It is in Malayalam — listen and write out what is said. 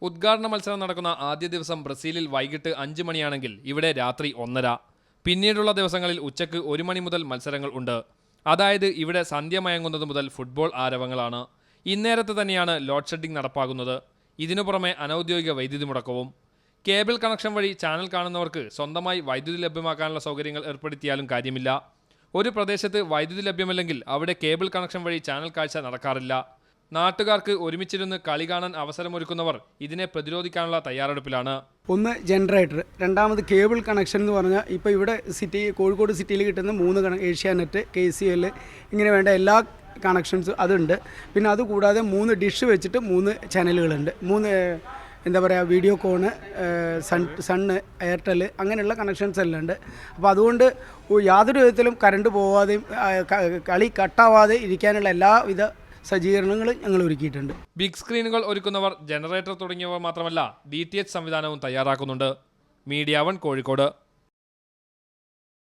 ഉദ്ഘാടന മത്സരം നടക്കുന്ന ആദ്യ ദിവസം ബ്രസീലിൽ വൈകിട്ട് 5 മണിയാണെങ്കിൽ ഇവിടെ രാത്രി 1:30. പിന്നീടുള്ള ദിവസങ്ങളിൽ ഉച്ചയ്ക്ക് 1 മണി മുതൽ മത്സരങ്ങൾ ഉണ്ട്. അതായത് ഇവിടെ സന്ധ്യ മയങ്ങുന്നത് മുതൽ ഫുട്ബോൾ ആരവങ്ങളാണ്. ഇന്നേരത്ത് തന്നെയാണ് ലോഡ് ഷെഡിംഗ് നടപ്പാകുന്നത്. ഇതിനു പുറമെ അനൌദ്യോഗിക വൈദ്യുതി മുടക്കവും. കേബിൾ കണക്ഷൻ വഴി ചാനൽ കാണുന്നവർക്ക് സ്വന്തമായി വൈദ്യുതി ലഭ്യമാക്കാനുള്ള സൗകര്യങ്ങൾ ഏർപ്പെടുത്തിയാലും കാര്യമില്ല. ഒരു പ്രദേശത്ത് വൈദ്യുതി ലഭ്യമല്ലെങ്കിൽ അവിടെ കേബിൾ കണക്ഷൻ വഴി ചാനൽ കാഴ്ച നടക്കാറില്ല. നാട്ടുകാർക്ക് ഒരുമിച്ചിരുന്ന് കളി കാണാൻ അവസരമൊരുക്കുന്നവർ ഇതിനെ പ്രതിരോധിക്കാനുള്ള തയ്യാറെടുപ്പിലാണ്. ഒന്ന് ജനറേറ്റർ, രണ്ടാമത് കേബിൾ കണക്ഷൻ എന്ന് പറഞ്ഞാൽ ഇപ്പോൾ ഇവിടെ കോഴിക്കോട് സിറ്റിയിൽ കിട്ടുന്ന 3 ഏഷ്യാനെറ്റ്, KCL ഇങ്ങനെ വേണ്ട എല്ലാ കണക്ഷൻസും അതുണ്ട്. പിന്നെ അതുകൂടാതെ 3 ഡിഷ് വെച്ചിട്ട് 3 ചാനലുകളുണ്ട്. 3 വീഡിയോകോണ്, സണ്ണ്, എയർടെൽ അങ്ങനെയുള്ള കണക്ഷൻസ് എല്ലാം ഉണ്ട്. അപ്പോൾ അതുകൊണ്ട് യാതൊരു വിധത്തിലും കറണ്ട് പോവാതെയും കളി കട്ടാവാതെ ഇരിക്കാനുള്ള എല്ലാവിധ സജ്ജീകരണങ്ങൾ ഞങ്ങൾ ഒരുക്കിയിട്ടുണ്ട്. ബിഗ് സ്ക്രീനുകൾ ഒരുക്കുന്നവർ ജനറേറ്റർ തുടങ്ങിയവ മാത്രമല്ല DTH സംവിധാനവും തയ്യാറാക്കുന്നുണ്ട്. മീഡിയ 1 കോഴിക്കോട്.